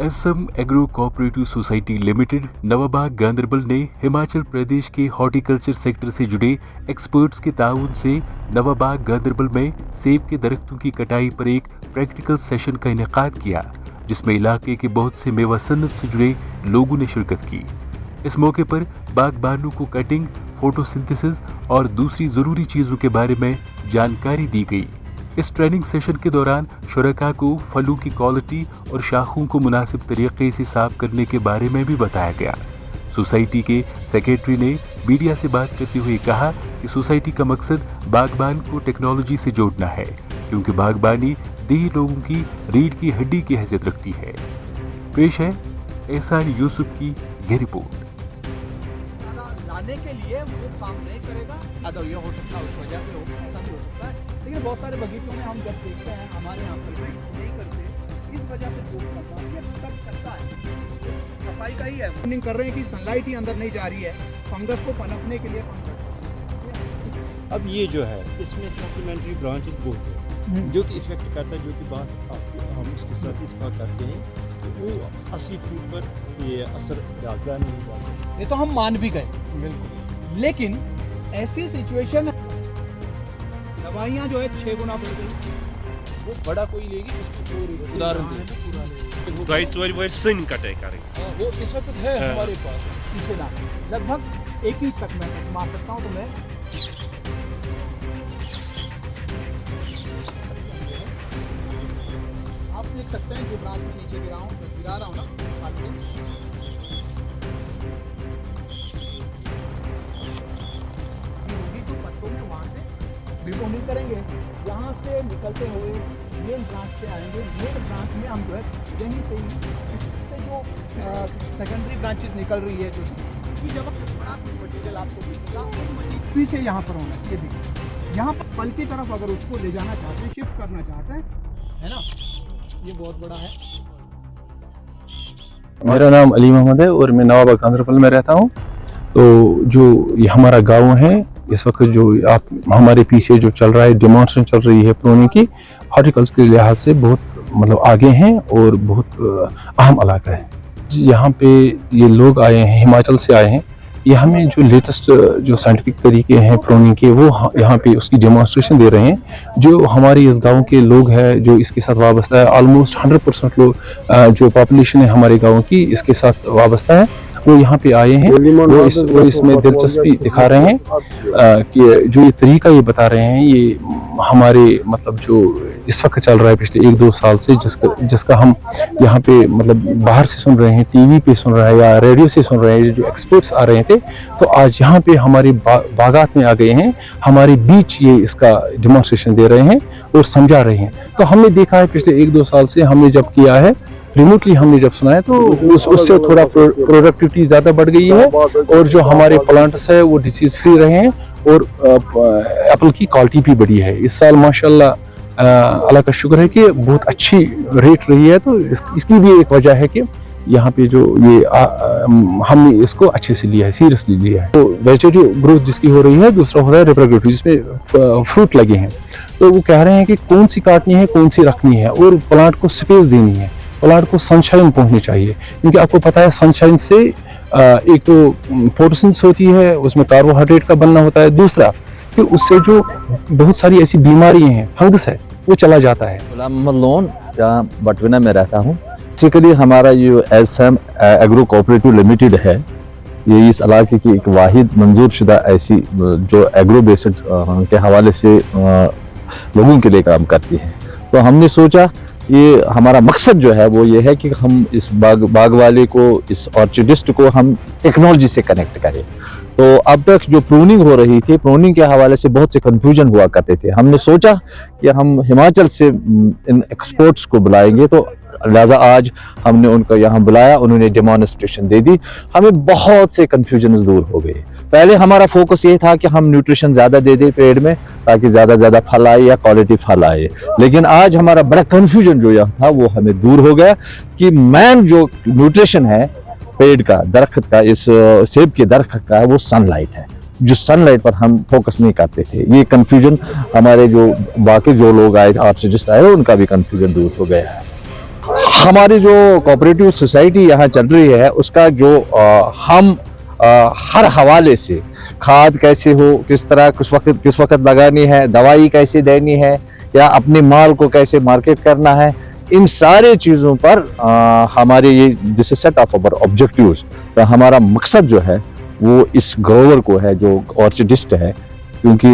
Assam agro cooperative society limited Nawabagh Ganderbal ने हिमाचल प्रदेश के horticulture sector से जुड़े एक्सपर्ट्स के ताउन से नवाबाग गांधरबल में सेब के दरख्तों की कटाई पर एक प्रैक्टिकल सेशन का इनेकाद किया, जिसमें इलाके के बहुत से मेवा सन्नत से जुड़े लोगों ने शिरकत की। इस मौके पर बागबानों को कटिंग, फोटोसिंथेसिस और दूसरी ज़रूरी चीज़ों के बारे में जानकारी दी गई। इस ट्रेनिंग सेशन के दौरान शुरका को फलों की क्वालिटी और शाखों को मुनासिब तरीके से साफ करने के बारे में भी बताया गया। सोसाइटी के सेक्रेटरी ने मीडिया से बात करते हुए कहा कि सोसाइटी का मकसद बागबान को टेक्नोलॉजी से जोड़ना है, क्योंकि बागबानी देही लोगों की रीढ़ की हड्डी की हैसियत रखती है। पेश है एहसान यूसुफ की यह रिपोर्ट। लाने के लिए वो काम नहीं करेगा, अदा ये हो सकता है उस वजह से हो, ऐसा भी हो सकता है। लेकिन बहुत सारे बगीचों में हम जब देखते हैं, हमारे यहाँ पर नहीं करते, इस वजह से जो करता है सफाई का ही है। वार्निंग कर रहे हैं कि सनलाइट ही अंदर नहीं जा रही है, फंगस को पनपने के लिए। अब ये जो है इसमें सप्लीमेंट्री ब्रांचेस बहुत है जो कि इफेक्ट करता है, जो कि बात हम उसके साथ इत्तेफाक करते हैं कि वो असली फूड पर ये असर डालता नहीं हुआ। ये तो हम मान भी गए बिल्कुल, लेकिन ऐसी सिचुएशन दवाइयाँ जो है 6 गुना बढ़ गई। वो बड़ा कोई लेगी, इसकी उदाहरण वो इस वक्त है हमारे पास पीछे ना लगभग 1 इंच तक मैं मार सकता हूँ। तो मैं आप देख सकते हैं जो ब्रांच में नीचे गिरा रहा हूँ ना, तो पत्तों में वहाँ से बिल्कुल करेंगे, यहाँ से निकलते हुए मेन ब्रांच पे आएंगे। मेन ब्रांच में हम जो है यहीं से ही इससे जो सेकेंडरी ब्रांचेस निकल रही है, जो कि जब बड़ा कुछ मटीरियल आपको मिलेगा पीछे यहाँ पर होना चाहिए। देखिए यहाँ पर फल की तरफ अगर उसको ले जाना चाहते हैं, शिफ्ट करना चाहते हैं, है ना, ये बहुत बड़ा है। मेरा नाम अली मोहम्मद है और मैं नवाबाग गांधरबल में रहता हूँ। तो जो ये हमारा गांव है, इस वक्त जो आप हमारे पीछे जो चल रहा है, डेमोन्स्ट्रेशन चल रही है प्रूनिंग की, हॉर्टिकल्चर के लिहाज से बहुत मतलब आगे हैं और बहुत अहम इलाका है। यहाँ पे ये लोग आए हैं, हिमाचल से आए हैं। ये हमें जो लेटेस्ट जो साइंटिफिक तरीके हैं प्रूनिंग के, वो यहाँ पे उसकी डेमोन्स्ट्रेशन दे रहे हैं। जो हमारे इस गांव के लोग हैं जो इसके साथ वाबस्ता है, ऑलमोस्ट 100% लोग जो पॉपुलेशन है हमारे गाँव की इसके साथ वाबस्ता है, वो यहाँ पे आए हैं। वो इसमें दिलचस्पी दिखा रहे हैं कि जो ये तरीका ये बता रहे हैं, ये हमारे मतलब जो इस वक्त चल रहा है पिछले 1-2 साल से, जिसका हम यहाँ पे मतलब बाहर से सुन रहे हैं, टीवी पे सुन रहे हैं या रेडियो से सुन रहे हैं, जो एक्सपर्ट्स आ रहे थे, तो आज यहाँ पे हमारे बागात में आ गए हैं, हमारे बीच ये इसका डेमोन्स्ट्रेशन दे रहे हैं और समझा रहे हैं। तो हमने देखा है पिछले 1-2 साल से हमने जब किया है, रिमोटली हमने जब सुना है, तो उससे थोड़ा प्रोडक्टिविटी ज़्यादा बढ़ गई है और जो हमारे प्लांट्स है वो डिसीज फ्री रहे हैं और एप्पल की क्वालिटी भी बढ़ी है। इस साल माशाल्लाह अल्लाह का शुक्र है कि बहुत अच्छी रेट रही है। तो इसकी भी एक वजह है कि यहाँ पे जो ये हमने इसको अच्छे से लिया है, सीरियसली लिया है। तो वेजिटेटिव ग्रोथ जिसकी हो रही है, दूसरा हो रहा है रिप्रोडक्टिव, जिसमें फ्रूट लगे हैं। तो वो कह रहे हैं कि कौन सी काटनी है, कौन सी रखनी है, और प्लांट को स्पेस देनी है, प्लांट को सनशाइन पहुंचनी चाहिए, क्योंकि आपको पता है सनशाइन से एक तो फोटोसिंथेसिस होती है, उसमें कार्बोहाइड्रेट का बनना होता है, दूसरा कि उससे जो बहुत सारी ऐसी बीमारियां हैं, फंगस है, वो चला जाता है। गुलाम मोहम्मद लोन, जहाँ बटविना में रहता हूँ। बेसिकली हमारा जो असम एग्रो कोऑपरेटिव लिमिटेड है, ये इस इलाके की एक वाहिद मंजूर शुदा ऐसी जो एग्रो बेस्ड के हवाले से लोगों के लिए काम करती है। तो हमने सोचा ये हमारा मकसद जो है वो ये है कि हम इस बाग वाले को, इस ऑर्चिडिस्ट को हम टेक्नोलॉजी से कनेक्ट करें। तो अब तक जो प्रूनिंग हो रही थी, प्रूनिंग के हवाले से बहुत से कंफ्यूजन हुआ करते थे। हमने सोचा कि हम हिमाचल से इन एक्सपर्ट्स को बुलाएंगे, तो लिहाजा आज हमने उनको यहाँ बुलाया, उन्होंने डेमोन्स्ट्रेशन दे दी, हमें बहुत से कंफ्यूजन दूर हो गए। पहले हमारा फोकस ये था कि हम न्यूट्रिशन ज़्यादा दे दें पेड़ में ताकि ज़्यादा फल आए या क्वालिटी फल आए, लेकिन आज हमारा बड़ा कंफ्यूजन जो यह था वो हमें दूर हो गया कि मेन जो न्यूट्रिशन है पेड़ का, दरख्त का, इस सेब के दरख्त का, वो सनलाइट है। जो सनलाइट पर हम फोकस नहीं करते थे, ये कंफ्यूजन हमारे जो बाकी जो लोग आए, ऑर्चिडिस्ट आए, उनका भी कंफ्यूजन दूर हो गया है। हमारी जो कोऑपरेटिव सोसाइटी यहाँ चल रही है उसका जो हम हर हवाले से खाद कैसे हो, किस तरह किस वक्त लगानी है, दवाई कैसे देनी है, या अपने माल को कैसे मार्केट करना है, इन सारे चीज़ों पर हमारे ये this is set of our objectives. तो हमारा मकसद जो है वो इस ग्रोवर को है जो ऑर्चिडिस्ट है, क्योंकि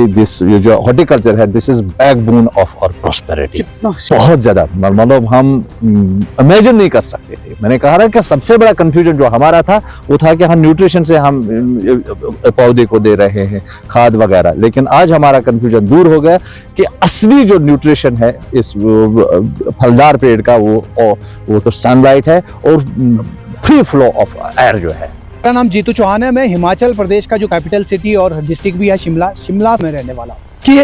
ये जो हॉर्टिकल्चर है this is backbone of our prosperity. बहुत ज्यादा मतलब हम इमेजिन नहीं कर सकते थे। मैंने कहा ना कि सबसे बड़ा कंफ्यूजन जो हमारा था वो था कि हम न्यूट्रिशन से हम पौधे को दे रहे हैं खाद वगैरह, लेकिन आज हमारा कंफ्यूजन दूर हो गया कि असली जो न्यूट्रिशन है इस फलदार पेड़ का वो तो सनलाइट है और फ्री फ्लो ऑफ एयर जो है। मेरा नाम जीतू चौहान है। मैं हिमाचल प्रदेश का जो कैपिटल सिटी और डिस्ट्रिक्ट भी है शिमला में रहने वाला हूँ। कि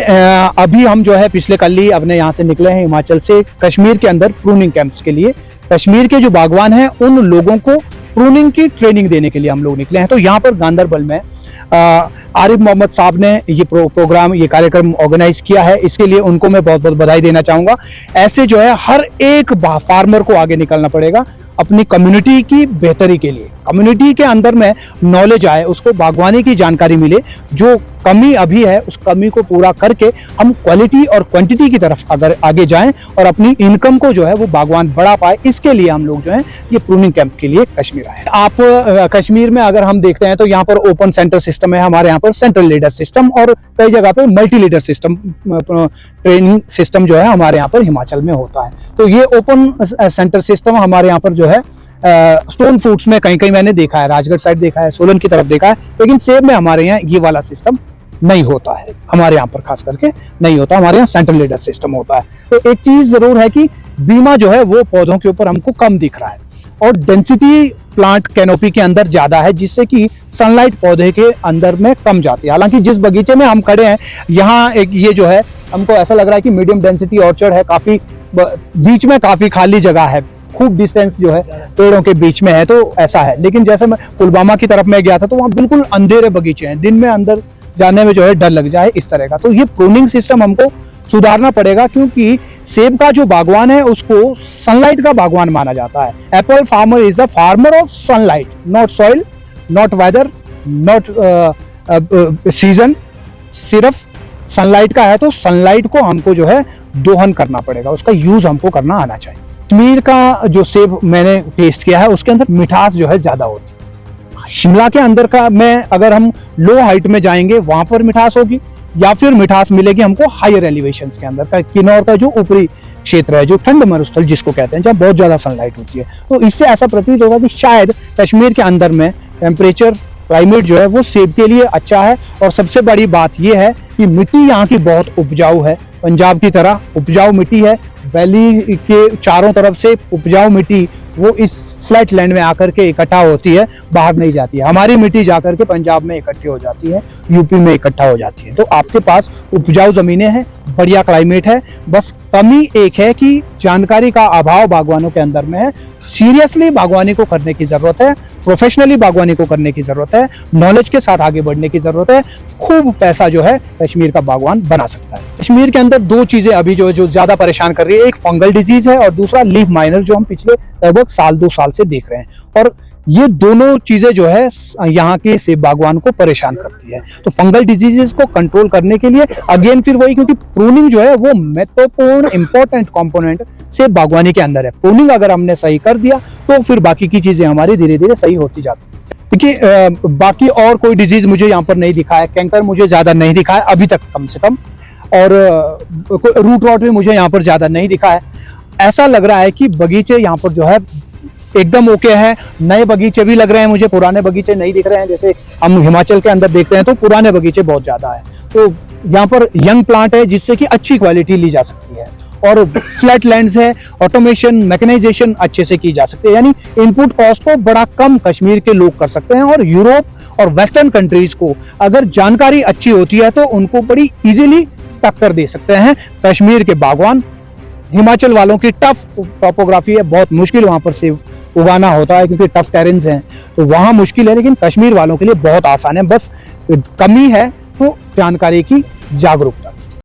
अभी हम जो है पिछले कल ही अपने यहाँ से निकले हैं हिमाचल से कश्मीर के अंदर प्रूनिंग कैंप्स के लिए। कश्मीर के जो बागवान हैं उन लोगों को प्रूनिंग की ट्रेनिंग देने के लिए हम लोग निकले हैं। तो यहाँ पर गांदरबल में आरिफ मोहम्मद साहब ने ये प्रोग्राम ये कार्यक्रम ऑर्गेनाइज किया है, इसके लिए उनको मैं बहुत बहुत बधाई देना चाहूँगा। ऐसे जो है हर एक फार्मर को आगे निकलना पड़ेगा अपनी कम्युनिटी की बेहतरी के लिए। कम्युनिटी के अंदर में नॉलेज आए, उसको बागवानी की जानकारी मिले, जो कमी अभी है उस कमी को पूरा करके हम क्वालिटी और क्वांटिटी की तरफ अगर आगे जाएं और अपनी इनकम को जो है वो बागवान बढ़ा पाए, इसके लिए हम लोग जो है ये प्रूनिंग कैंप के लिए कश्मीर आए। आप कश्मीर में अगर हम देखते हैं तो यहाँ पर ओपन सेंटर सिस्टम है, हमारे यहाँ पर सेंट्रल लीडर सिस्टम और कई जगह पे multi leader system training system जो है हमारे यहाँ पर हिमाचल में होता है। तो ये ओपन सेंटर सिस्टम हमारे यहाँ पर जो है स्टोन फ्रूट्स में कहीं कहीं मैंने देखा है, राजगढ़ साइड देखा है, सोलन की तरफ देखा है, लेकिन सेब में हमारे यहाँ ये वाला सिस्टम नहीं होता है। हमारे यहाँ पर खास करके नहीं होता, हमारे यहाँ सेंट्रल लीडर सिस्टम होता है। तो एक चीज जरूर है कि बीमा जो है वो पौधों के ऊपर हमको कम दिख रहा है और डेंसिटी प्लांट कैनोपी के अंदर ज्यादा है, जिससे कि सनलाइट पौधे के अंदर में कम जाती है। हालांकि जिस बगीचे में हम खड़े हैं यहाँ एक ये जो है हमको ऐसा लग रहा है कि मीडियम डेंसिटी ऑर्चर्ड है, काफी बीच में काफी खाली जगह है, खूब डिस्टेंस जो है पेड़ों के बीच में है, तो ऐसा है। लेकिन जैसे मैं पुलवामा की तरफ में गया था तो वहाँ बिल्कुल अंधेरे बगीचे हैं, दिन में अंदर जाने में जो है डर लग जाए इस तरह का। तो ये प्रूनिंग सिस्टम हमको सुधारना पड़ेगा, क्योंकि सेब का जो बागवान है उसको सनलाइट का बागवान माना जाता है। Apple farmer is the farmer of sunlight, not soil, not whether, not season, सिर्फ सनलाइट का है। तो सनलाइट को हमको जो है दोहन करना पड़ेगा, उसका यूज हमको करना आना चाहिए। कश्मीर का जो सेब मैंने टेस्ट किया है उसके अंदर मिठास जो है ज्यादा होती है। शिमला के अंदर का में अगर हम लो हाइट में जाएंगे वहां पर मिठास होगी, या फिर मिठास मिलेगी हमको हायर एलिवेशंस के अंदर का, किन्नौर का जो ऊपरी क्षेत्र है, जो ठंड मरुस्थल जिसको कहते हैं, जहाँ बहुत ज्यादा सनलाइट होती है। तो इससे ऐसा प्रतीत होगा कि शायद कश्मीर के अंदर में टेम्परेचर क्लाइमेट जो है वो सेब के लिए अच्छा है। और सबसे बड़ी बात यह है कि मिट्टी यहाँ की बहुत उपजाऊ है, पंजाब की तरह उपजाऊ मिट्टी है। वैली के चारों तरफ से उपजाऊ मिट्टी वो इस फ्लैट लैंड में आकर के इकट्ठा होती है, बाहर नहीं जाती है। हमारी मिट्टी जाकर के पंजाब में इकट्ठी हो जाती है, यूपी में इकट्ठा हो जाती है। तो आपके पास उपजाऊ जमीनें हैं, बढ़िया क्लाइमेट है, बस कमी एक है कि जानकारी का अभाव बागवानों के अंदर में है। सीरियसली बागवानी को करने की जरूरत है, प्रोफेशनली बागवानी को करने की जरूरत है, नॉलेज के साथ आगे बढ़ने की जरूरत है। खूब पैसा जो है कश्मीर का बागवान बना सकता है। कश्मीर के अंदर दो चीजें अभी जो ज्यादा परेशान कर रही है, एक फंगल डिजीज है और दूसरा लीफ माइनर, जो हम पिछले लगभग साल 2 साल से देख रहे हैं। और ये दोनों चीजें जो है यहाँ के सेब बागवान को परेशान करती है। तो फंगल डिजीजेस को कंट्रोल करने के लिए अगेन फिर वही, क्योंकि प्रूनिंग जो है वो महत्वपूर्ण इंपॉर्टेंट कंपोनेंट सेब बागवानी के अंदर है। प्रूनिंग अगर हमने सही कर दिया तो फिर बाकी की चीजें हमारी धीरे धीरे सही होती जाती है। देखिए बाकी और कोई डिजीज मुझे यहाँ पर नहीं दिखा है, कैंकर मुझे ज्यादा नहीं दिखा है अभी तक कम से कम, और रूट रॉट भी मुझे यहाँ पर ज्यादा नहीं दिखा है। ऐसा लग रहा है कि बगीचे यहाँ पर जो है एकदम ओके है। नए बगीचे भी लग रहे हैं मुझे, पुराने बगीचे नहीं दिख रहे हैं। जैसे हम हिमाचल के अंदर देखते हैं तो पुराने बगीचे बहुत ज्यादा है। तो यहाँ पर यंग प्लांट है जिससे कि अच्छी क्वालिटी ली जा सकती है, और फ्लैट लैंड्स है, ऑटोमेशन मैकेनाइजेशन अच्छे से की जा सकती है। यानी इनपुट कॉस्ट को बड़ा कम कश्मीर के लोग कर सकते हैं। और यूरोप और वेस्टर्न कंट्रीज को अगर जानकारी अच्छी होती है तो उनको बड़ी इजीली टक्कर दे सकते हैं कश्मीर के बागवान। हिमाचल वालों की टफ टोपोग्राफी है, बहुत मुश्किल वहां पर से उगाना होता है क्योंकि टफ टेरेन्स हैं, तो वहां मुश्किल है। लेकिन कश्मीर वालों के लिए बहुत आसान है, बस कमी है तो जानकारी की जागरूकता।